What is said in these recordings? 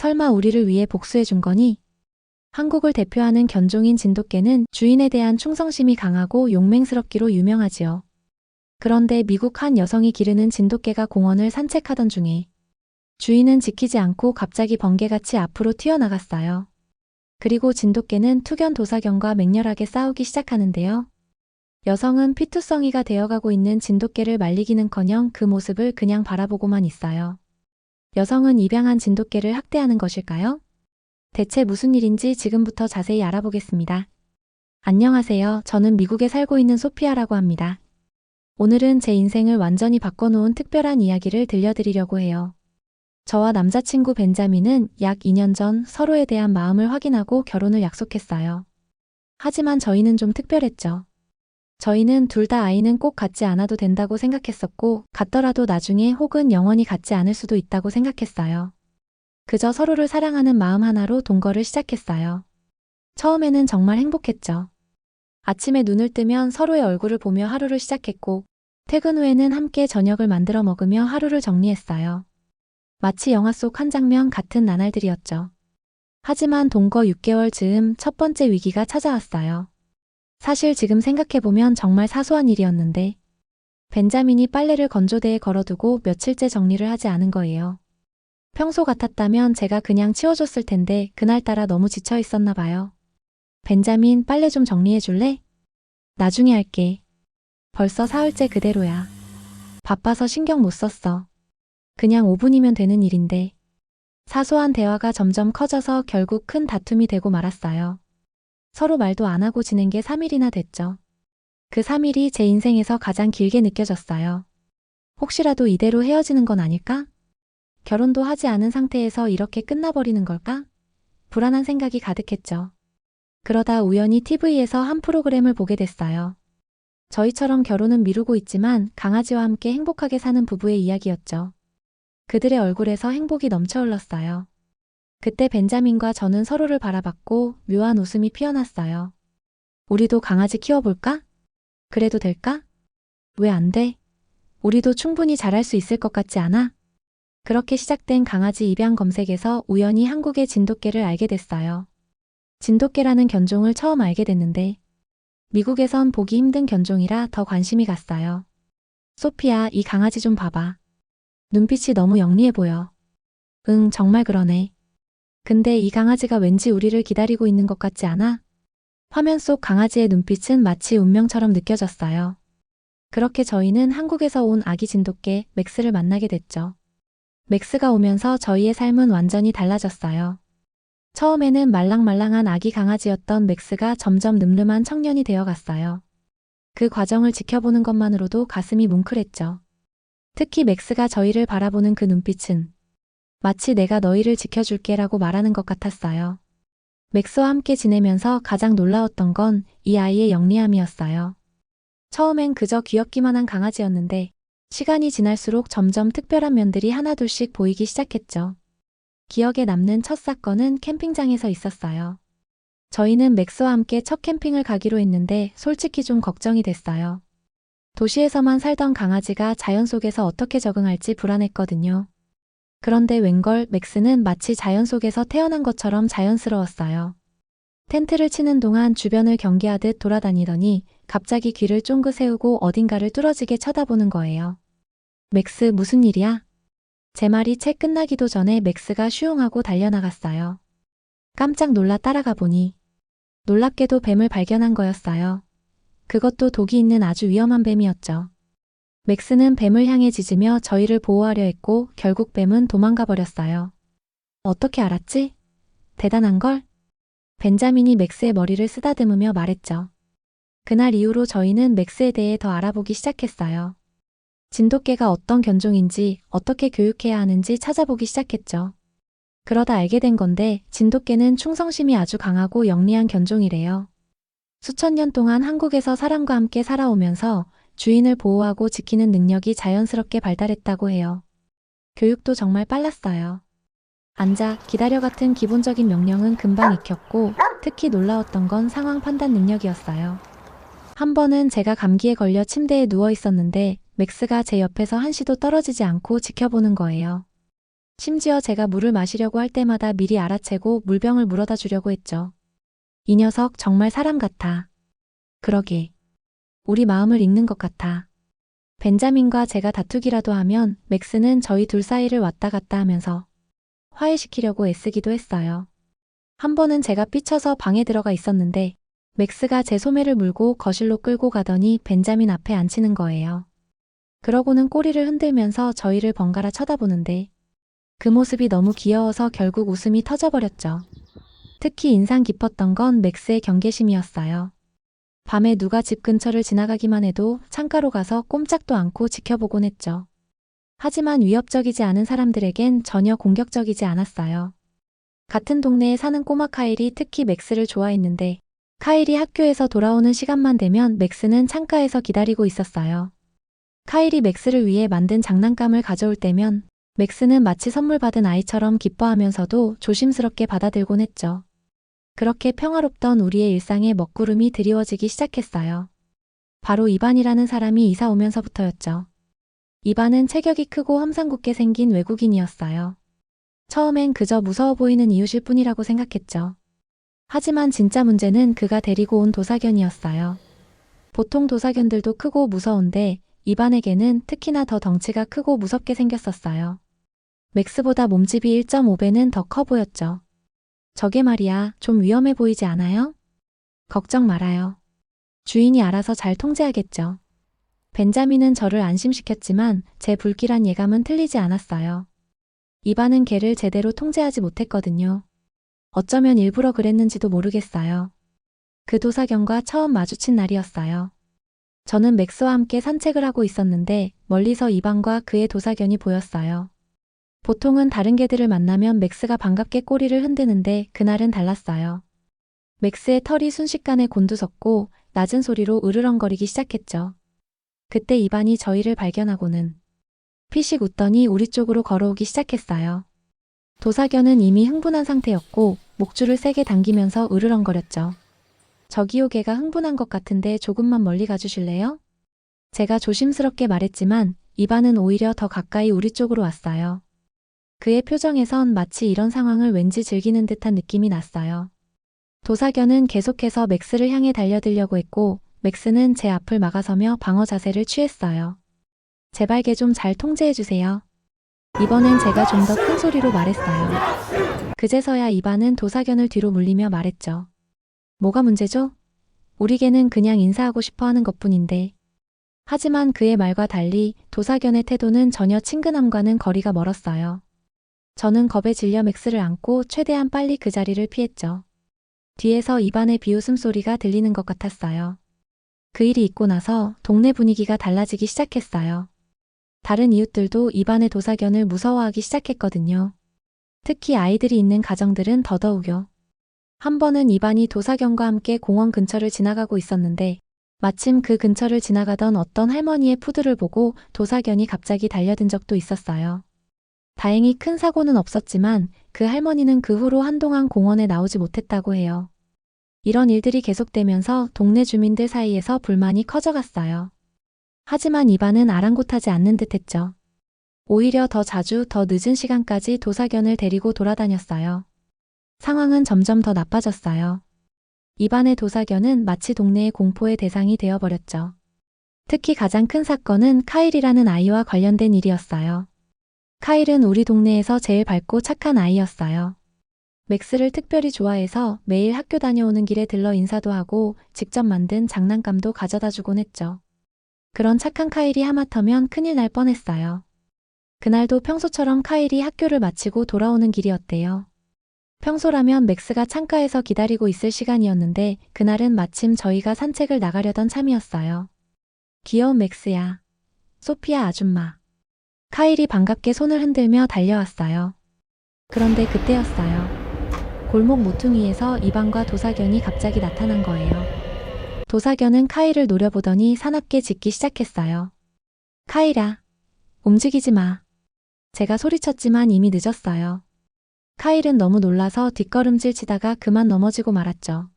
설마 우리를 위해 복수해 준 거니? 한국을 대표하는 견종인 진돗개는 주인에 대한 충성심이 강하고 용맹스럽기로 유명하지요. 그런데 미국 한 여성이 기르는 진돗개가 공원을 산책하던 중에 주인은 지키지 않고 갑자기 번개같이 앞으로 튀어나갔어요. 그리고 진돗개는 투견도사견과 맹렬하게 싸우기 시작하는데요. 여성은 피투성이가 되어가고 있는 진돗개를 말리기는커녕 그 모습을 그냥 바라보고만 있어요. 여성은 입양한 진돗개를 학대하는 것일까요? 대체 무슨 일인지 지금부터 자세히 알아보겠습니다. 안녕하세요. 저는 미국에 살고 있는 소피아라고 합니다. 오늘은 제 인생을 완전히 바꿔놓은 특별한 이야기를 들려드리려고 해요. 저와 남자친구 벤자민은 약 2년 전 서로에 대한 마음을 확인하고 결혼을 약속했어요. 하지만 저희는 좀 특별했죠. 저희는 둘 다 아이는 꼭 갖지 않아도 된다고 생각했었고, 갖더라도 나중에 혹은 영원히 갖지 않을 수도 있다고 생각했어요. 그저 서로를 사랑하는 마음 하나로 동거를 시작했어요. 처음에는 정말 행복했죠. 아침에 눈을 뜨면 서로의 얼굴을 보며 하루를 시작했고, 퇴근 후에는 함께 저녁을 만들어 먹으며 하루를 정리했어요. 마치 영화 속 한 장면 같은 나날들이었죠. 하지만 동거 6개월 즈음 첫 번째 위기가 찾아왔어요. 사실 지금 생각해보면 정말 사소한 일이었는데 벤자민이 빨래를 건조대에 걸어두고 며칠째 정리를 하지 않은 거예요. 평소 같았다면 제가 그냥 치워줬을 텐데 그날따라 너무 지쳐 있었나 봐요. 벤자민, 빨래 좀 정리해 줄래? 나중에 할게. 벌써 사흘째 그대로야. 바빠서 신경 못 썼어. 그냥 5분이면 되는 일인데. 사소한 대화가 점점 커져서 결국 큰 다툼이 되고 말았어요. 서로 말도 안 하고 지낸 게 3일이나 됐죠. 그 3일이 제 인생에서 가장 길게 느껴졌어요. 혹시라도 이대로 헤어지는 건 아닐까? 결혼도 하지 않은 상태에서 이렇게 끝나버리는 걸까? 불안한 생각이 가득했죠. 그러다 우연히 TV에서 한 프로그램을 보게 됐어요. 저희처럼 결혼은 미루고 있지만 강아지와 함께 행복하게 사는 부부의 이야기였죠. 그들의 얼굴에서 행복이 넘쳐 흘렀어요. 그때 벤자민과 저는 서로를 바라봤고 묘한 웃음이 피어났어요. 우리도 강아지 키워볼까? 그래도 될까? 왜 안 돼? 우리도 충분히 잘할 수 있을 것 같지 않아? 그렇게 시작된 강아지 입양 검색에서 우연히 한국의 진돗개를 알게 됐어요. 진돗개라는 견종을 처음 알게 됐는데 미국에선 보기 힘든 견종이라 더 관심이 갔어요. 소피아, 이 강아지 좀 봐봐. 눈빛이 너무 영리해 보여. 응, 정말 그러네. 근데 이 강아지가 왠지 우리를 기다리고 있는 것 같지 않아? 화면 속 강아지의 눈빛은 마치 운명처럼 느껴졌어요. 그렇게 저희는 한국에서 온 아기 진돗개 맥스를 만나게 됐죠. 맥스가 오면서 저희의 삶은 완전히 달라졌어요. 처음에는 말랑말랑한 아기 강아지였던 맥스가 점점 늠름한 청년이 되어갔어요. 그 과정을 지켜보는 것만으로도 가슴이 뭉클했죠. 특히 맥스가 저희를 바라보는 그 눈빛은 마치 내가 너희를 지켜줄게라고 말하는 것 같았어요. 맥스와 함께 지내면서 가장 놀라웠던 건 이 아이의 영리함이었어요. 처음엔 그저 귀엽기만 한 강아지였는데 시간이 지날수록 점점 특별한 면들이 하나둘씩 보이기 시작했죠. 기억에 남는 첫 사건은 캠핑장에서 있었어요. 저희는 맥스와 함께 첫 캠핑을 가기로 했는데 솔직히 좀 걱정이 됐어요. 도시에서만 살던 강아지가 자연 속에서 어떻게 적응할지 불안했거든요. 그런데 웬걸 맥스는 마치 자연 속에서 태어난 것처럼 자연스러웠어요. 텐트를 치는 동안 주변을 경계하듯 돌아다니더니 갑자기 귀를 쫑긋 세우고 어딘가를 뚫어지게 쳐다보는 거예요. 맥스, 무슨 일이야? 제 말이 채 끝나기도 전에 맥스가 슈웅하고 달려나갔어요. 깜짝 놀라 따라가 보니 놀랍게도 뱀을 발견한 거였어요. 그것도 독이 있는 아주 위험한 뱀이었죠. 맥스는 뱀을 향해 짖으며 저희를 보호하려 했고 결국 뱀은 도망가 버렸어요. 어떻게 알았지? 대단한걸? 벤자민이 맥스의 머리를 쓰다듬으며 말했죠. 그날 이후로 저희는 맥스에 대해 더 알아보기 시작했어요. 진돗개가 어떤 견종인지, 어떻게 교육해야 하는지 찾아보기 시작했죠. 그러다 알게 된 건데 진돗개는 충성심이 아주 강하고 영리한 견종이래요. 수천 년 동안 한국에서 사람과 함께 살아오면서 주인을 보호하고 지키는 능력이 자연스럽게 발달했다고 해요. 교육도 정말 빨랐어요. 앉아, 기다려 같은 기본적인 명령은 금방 익혔고 특히 놀라웠던 건 상황 판단 능력이었어요. 한 번은 제가 감기에 걸려 침대에 누워 있었는데 맥스가 제 옆에서 한시도 떨어지지 않고 지켜보는 거예요. 심지어 제가 물을 마시려고 할 때마다 미리 알아채고 물병을 물어다 주려고 했죠. 이 녀석 정말 사람 같아. 그러게. 우리 마음을 읽는 것 같아. 벤자민과 제가 다투기라도 하면 맥스는 저희 둘 사이를 왔다 갔다 하면서 화해시키려고 애쓰기도 했어요. 한 번은 제가 삐쳐서 방에 들어가 있었는데 맥스가 제 소매를 물고 거실로 끌고 가더니 벤자민 앞에 앉히는 거예요. 그러고는 꼬리를 흔들면서 저희를 번갈아 쳐다보는데 그 모습이 너무 귀여워서 결국 웃음이 터져버렸죠. 특히 인상 깊었던 건 맥스의 경계심이었어요. 밤에 누가 집 근처를 지나가기만 해도 창가로 가서 꼼짝도 않고 지켜보곤 했죠. 하지만 위협적이지 않은 사람들에겐 전혀 공격적이지 않았어요. 같은 동네에 사는 꼬마 카일이 특히 맥스를 좋아했는데 카일이 학교에서 돌아오는 시간만 되면 맥스는 창가에서 기다리고 있었어요. 카일이 맥스를 위해 만든 장난감을 가져올 때면 맥스는 마치 선물 받은 아이처럼 기뻐하면서도 조심스럽게 받아들곤 했죠. 그렇게 평화롭던 우리의 일상에 먹구름이 드리워지기 시작했어요. 바로 이반이라는 사람이 이사 오면서부터였죠. 이반은 체격이 크고 험상궂게 생긴 외국인이었어요. 처음엔 그저 무서워 보이는 이웃일 뿐이라고 생각했죠. 하지만 진짜 문제는 그가 데리고 온 도사견이었어요. 보통 도사견들도 크고 무서운데 이반에게는 특히나 더 덩치가 크고 무섭게 생겼었어요. 맥스보다 몸집이 1.5배는 더 커 보였죠. 저게 말이야, 좀 위험해 보이지 않아요? 걱정 말아요. 주인이 알아서 잘 통제하겠죠. 벤자민은 저를 안심시켰지만 제 불길한 예감은 틀리지 않았어요. 이반은 개를 제대로 통제하지 못했거든요. 어쩌면 일부러 그랬는지도 모르겠어요. 그 도사견과 처음 마주친 날이었어요. 저는 맥스와 함께 산책을 하고 있었는데 멀리서 이반과 그의 도사견이 보였어요. 보통은 다른 개들을 만나면 맥스가 반갑게 꼬리를 흔드는데 그날은 달랐어요. 맥스의 털이 순식간에 곤두섰고 낮은 소리로 으르렁거리기 시작했죠. 그때 이반이 저희를 발견하고는 피식 웃더니 우리 쪽으로 걸어오기 시작했어요. 도사견은 이미 흥분한 상태였고 목줄을 세게 당기면서 으르렁거렸죠. 저기요, 개가 흥분한 것 같은데 조금만 멀리 가주실래요? 제가 조심스럽게 말했지만 이반은 오히려 더 가까이 우리 쪽으로 왔어요. 그의 표정에선 마치 이런 상황을 왠지 즐기는 듯한 느낌이 났어요. 도사견은 계속해서 맥스를 향해 달려들려고 했고 맥스는 제 앞을 막아서며 방어 자세를 취했어요. 제발 개 좀 잘 통제해주세요. 이번엔 제가 좀 더 큰 소리로 말했어요. 그제서야 이반은 도사견을 뒤로 물리며 말했죠. 뭐가 문제죠? 우리 개는 그냥 인사하고 싶어 하는 것뿐인데. 하지만 그의 말과 달리 도사견의 태도는 전혀 친근함과는 거리가 멀었어요. 저는 겁에 질려 맥스를 안고 최대한 빨리 그 자리를 피했죠. 뒤에서 이반의 비웃음 소리가 들리는 것 같았어요. 그 일이 있고 나서 동네 분위기가 달라지기 시작했어요. 다른 이웃들도 이반의 도사견을 무서워하기 시작했거든요. 특히 아이들이 있는 가정들은 더더욱요. 한 번은 이반이 도사견과 함께 공원 근처를 지나가고 있었는데 마침 그 근처를 지나가던 어떤 할머니의 푸드를 보고 도사견이 갑자기 달려든 적도 있었어요. 다행히 큰 사고는 없었지만 그 할머니는 그 후로 한동안 공원에 나오지 못했다고 해요. 이런 일들이 계속되면서 동네 주민들 사이에서 불만이 커져갔어요. 하지만 이반은 아랑곳하지 않는 듯했죠. 오히려 더 자주 더 늦은 시간까지 도사견을 데리고 돌아다녔어요. 상황은 점점 더 나빠졌어요. 이반의 도사견은 마치 동네의 공포의 대상이 되어버렸죠. 특히 가장 큰 사건은 카일이라는 아이와 관련된 일이었어요. 카일은 우리 동네에서 제일 밝고 착한 아이였어요. 맥스를 특별히 좋아해서 매일 학교 다녀오는 길에 들러 인사도 하고 직접 만든 장난감도 가져다 주곤 했죠. 그런 착한 카일이 하마터면 큰일 날 뻔했어요. 그날도 평소처럼 카일이 학교를 마치고 돌아오는 길이었대요. 평소라면 맥스가 창가에서 기다리고 있을 시간이었는데 그날은 마침 저희가 산책을 나가려던 참이었어요. 귀여운 맥스야. 소피아 아줌마. 카일이 반갑게 손을 흔들며 달려왔어요. 그런데 그때였어요. 골목 모퉁이에서 이반과 도사견이 갑자기 나타난 거예요. 도사견은 카일을 노려보더니 사납게 짖기 시작했어요. 카일아, 움직이지 마. 제가 소리쳤지만 이미 늦었어요. 카일은 너무 놀라서 뒷걸음질 치다가 그만 넘어지고 말았죠.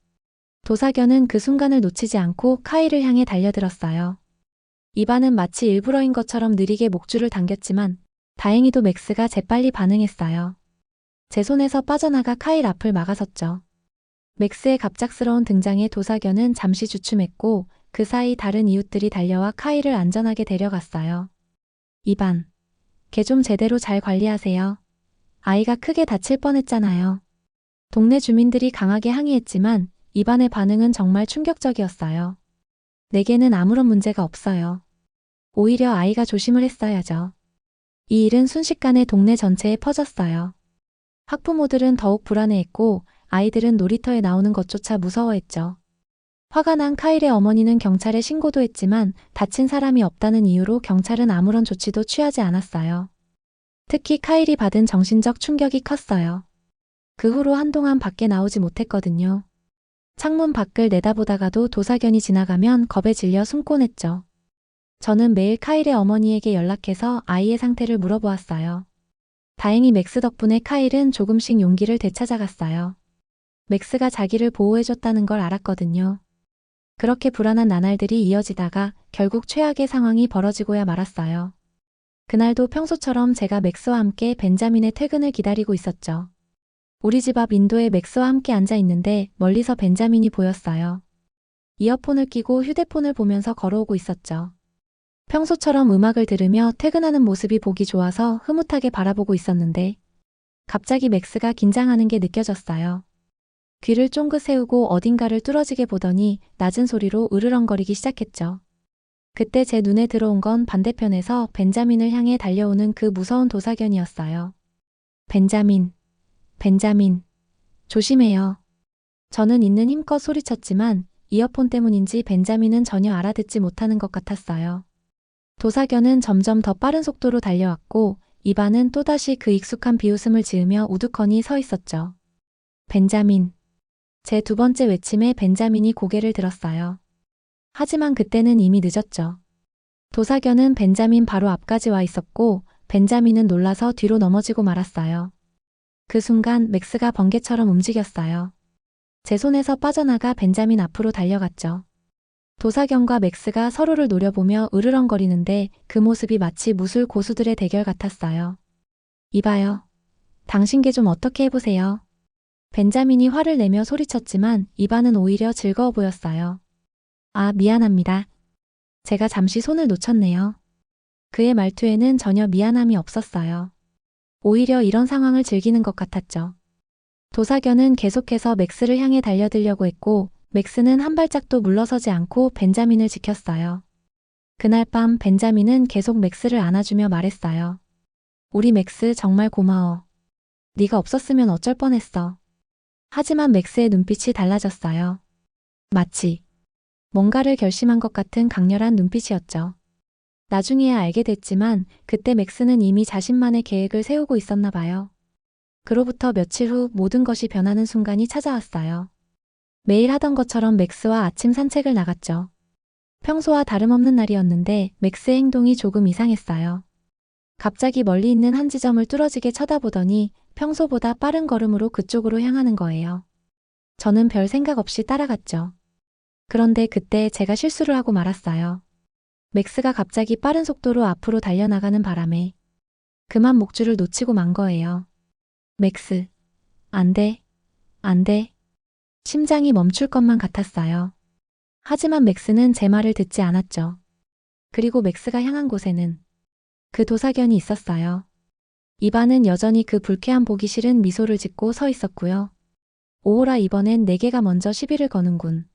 도사견은 그 순간을 놓치지 않고 카일을 향해 달려들었어요. 이반은 마치 일부러인 것처럼 느리게 목줄을 당겼지만 다행히도 맥스가 재빨리 반응했어요. 제 손에서 빠져나가 카일 앞을 막아섰죠. 맥스의 갑작스러운 등장에 도사견은 잠시 주춤했고 그 사이 다른 이웃들이 달려와 카일을 안전하게 데려갔어요. 이반, 걔 좀 제대로 잘 관리하세요. 아이가 크게 다칠 뻔했잖아요. 동네 주민들이 강하게 항의했지만 이반의 반응은 정말 충격적이었어요. 내게는 아무런 문제가 없어요. 오히려 아이가 조심을 했어야죠. 이 일은 순식간에 동네 전체에 퍼졌어요. 학부모들은 더욱 불안해했고 아이들은 놀이터에 나오는 것조차 무서워했죠. 화가 난 카일의 어머니는 경찰에 신고도 했지만 다친 사람이 없다는 이유로 경찰은 아무런 조치도 취하지 않았어요. 특히 카일이 받은 정신적 충격이 컸어요. 그 후로 한동안 밖에 나오지 못했거든요. 창문 밖을 내다보다가도 도사견이 지나가면 겁에 질려 숨곤 했죠. 저는 매일 카일의 어머니에게 연락해서 아이의 상태를 물어보았어요. 다행히 맥스 덕분에 카일은 조금씩 용기를 되찾아갔어요. 맥스가 자기를 보호해줬다는 걸 알았거든요. 그렇게 불안한 나날들이 이어지다가 결국 최악의 상황이 벌어지고야 말았어요. 그날도 평소처럼 제가 맥스와 함께 벤자민의 퇴근을 기다리고 있었죠. 우리 집 앞 인도에 맥스와 함께 앉아 있는데 멀리서 벤자민이 보였어요. 이어폰을 끼고 휴대폰을 보면서 걸어오고 있었죠. 평소처럼 음악을 들으며 퇴근하는 모습이 보기 좋아서 흐뭇하게 바라보고 있었는데 갑자기 맥스가 긴장하는 게 느껴졌어요. 귀를 쫑긋 세우고 어딘가를 뚫어지게 보더니 낮은 소리로 으르렁거리기 시작했죠. 그때 제 눈에 들어온 건 반대편에서 벤자민을 향해 달려오는 그 무서운 도사견이었어요. 벤자민, 벤자민, 조심해요. 저는 있는 힘껏 소리쳤지만 이어폰 때문인지 벤자민은 전혀 알아듣지 못하는 것 같았어요. 도사견은 점점 더 빠른 속도로 달려왔고 이반은 또다시 그 익숙한 비웃음을 지으며 우두커니 서 있었죠. 벤자민. 제 두 번째 외침에 벤자민이 고개를 들었어요. 하지만 그때는 이미 늦었죠. 도사견은 벤자민 바로 앞까지 와 있었고 벤자민은 놀라서 뒤로 넘어지고 말았어요. 그 순간 맥스가 번개처럼 움직였어요. 제 손에서 빠져나가 벤자민 앞으로 달려갔죠. 도사견과 맥스가 서로를 노려보며 으르렁거리는데 그 모습이 마치 무술 고수들의 대결 같았어요. 이봐요. 당신 개 좀 어떻게 해보세요. 벤자민이 화를 내며 소리쳤지만 이반은 오히려 즐거워 보였어요. 아, 미안합니다. 제가 잠시 손을 놓쳤네요. 그의 말투에는 전혀 미안함이 없었어요. 오히려 이런 상황을 즐기는 것 같았죠. 도사견은 계속해서 맥스를 향해 달려들려고 했고 맥스는 한 발짝도 물러서지 않고 벤자민을 지켰어요. 그날 밤 벤자민은 계속 맥스를 안아주며 말했어요. 우리 맥스 정말 고마워. 네가 없었으면 어쩔 뻔했어. 하지만 맥스의 눈빛이 달라졌어요. 마치 뭔가를 결심한 것 같은 강렬한 눈빛이었죠. 나중에야 알게 됐지만 그때 맥스는 이미 자신만의 계획을 세우고 있었나 봐요. 그로부터 며칠 후 모든 것이 변하는 순간이 찾아왔어요. 매일 하던 것처럼 맥스와 아침 산책을 나갔죠. 평소와 다름없는 날이었는데 맥스의 행동이 조금 이상했어요. 갑자기 멀리 있는 한 지점을 뚫어지게 쳐다보더니 평소보다 빠른 걸음으로 그쪽으로 향하는 거예요. 저는 별 생각 없이 따라갔죠. 그런데 그때 제가 실수를 하고 말았어요. 맥스가 갑자기 빠른 속도로 앞으로 달려나가는 바람에 그만 목줄을 놓치고 만 거예요. 맥스, 안 돼, 안 돼. 심장이 멈출 것만 같았어요. 하지만 맥스는 제 말을 듣지 않았죠. 그리고 맥스가 향한 곳에는 그 도사견이 있었어요. 이반은 여전히 그 불쾌한 보기 싫은 미소를 짓고 서 있었고요. 오호라, 이번엔 내게가 먼저 시비를 거는군.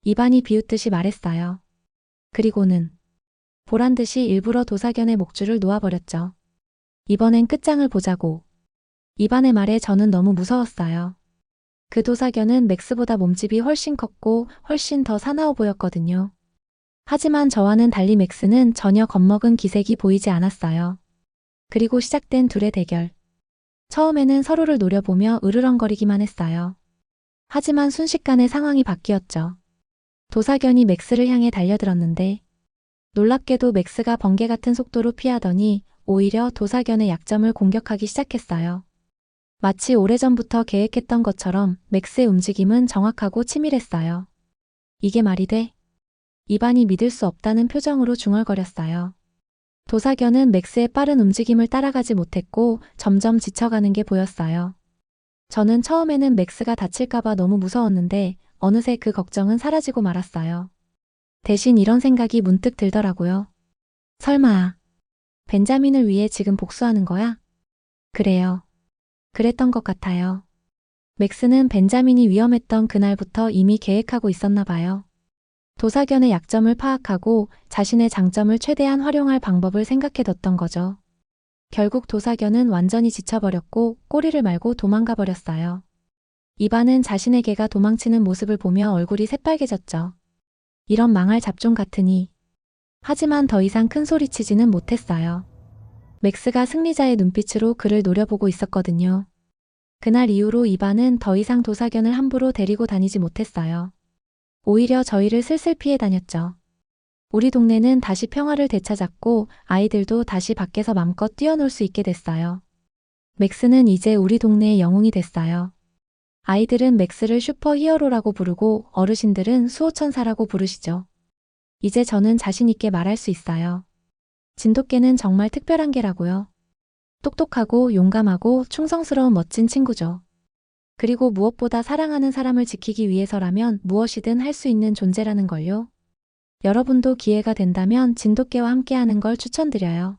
이반이 비웃듯이 말했어요. 그리고는 보란듯이 일부러 도사견의 목줄을 놓아버렸죠. 이번엔 끝장을 보자고. 이반의 말에 저는 너무 무서웠어요. 그 도사견은 맥스보다 몸집이 훨씬 컸고 훨씬 더 사나워 보였거든요. 하지만 저와는 달리 맥스는 전혀 겁먹은 기색이 보이지 않았어요. 그리고 시작된 둘의 대결. 처음에는 서로를 노려보며 으르렁거리기만 했어요. 하지만 순식간에 상황이 바뀌었죠. 도사견이 맥스를 향해 달려들었는데 놀랍게도 맥스가 번개 같은 속도로 피하더니 오히려 도사견의 약점을 공격하기 시작했어요. 마치 오래전부터 계획했던 것처럼 맥스의 움직임은 정확하고 치밀했어요. 이게 말이 돼? 이반이 믿을 수 없다는 표정으로 중얼거렸어요. 도사견은 맥스의 빠른 움직임을 따라가지 못했고 점점 지쳐가는 게 보였어요. 저는 처음에는 맥스가 다칠까봐 너무 무서웠는데 어느새 그 걱정은 사라지고 말았어요. 대신 이런 생각이 문득 들더라고요. 설마 벤자민을 위해 지금 복수하는 거야? 그래요. 그랬던 것 같아요. 맥스는 벤자민이 위험했던 그날부터 이미 계획하고 있었나 봐요. 도사견의 약점을 파악하고 자신의 장점을 최대한 활용할 방법을 생각해뒀던 거죠. 결국 도사견은 완전히 지쳐버렸고 꼬리를 말고 도망가 버렸어요. 이반은 자신의 개가 도망치는 모습을 보며 얼굴이 새빨개졌죠. 이런 망할 잡종 같으니. 하지만 더 이상 큰 소리치지는 못했어요. 맥스가 승리자의 눈빛으로 그를 노려보고 있었거든요. 그날 이후로 이반은 더 이상 도사견을 함부로 데리고 다니지 못했어요. 오히려 저희를 슬슬 피해 다녔죠. 우리 동네는 다시 평화를 되찾았고 아이들도 다시 밖에서 맘껏 뛰어놀 수 있게 됐어요. 맥스는 이제 우리 동네의 영웅이 됐어요. 아이들은 맥스를 슈퍼히어로라고 부르고 어르신들은 수호천사라고 부르시죠. 이제 저는 자신 있게 말할 수 있어요. 진돗개는 정말 특별한 개라고요. 똑똑하고 용감하고 충성스러운 멋진 친구죠. 그리고 무엇보다 사랑하는 사람을 지키기 위해서라면 무엇이든 할 수 있는 존재라는 걸요. 여러분도 기회가 된다면 진돗개와 함께하는 걸 추천드려요.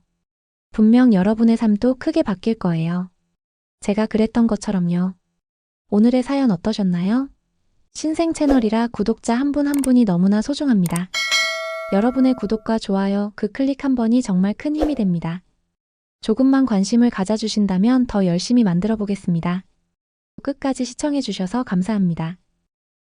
분명 여러분의 삶도 크게 바뀔 거예요. 제가 그랬던 것처럼요. 오늘의 사연 어떠셨나요? 신생 채널이라 구독자 한 분 한 분이 너무나 소중합니다. 여러분의 구독과 좋아요, 그 클릭 한 번이 정말 큰 힘이 됩니다. 조금만 관심을 가져주신다면 더 열심히 만들어 보겠습니다. 끝까지 시청해주셔서 감사합니다.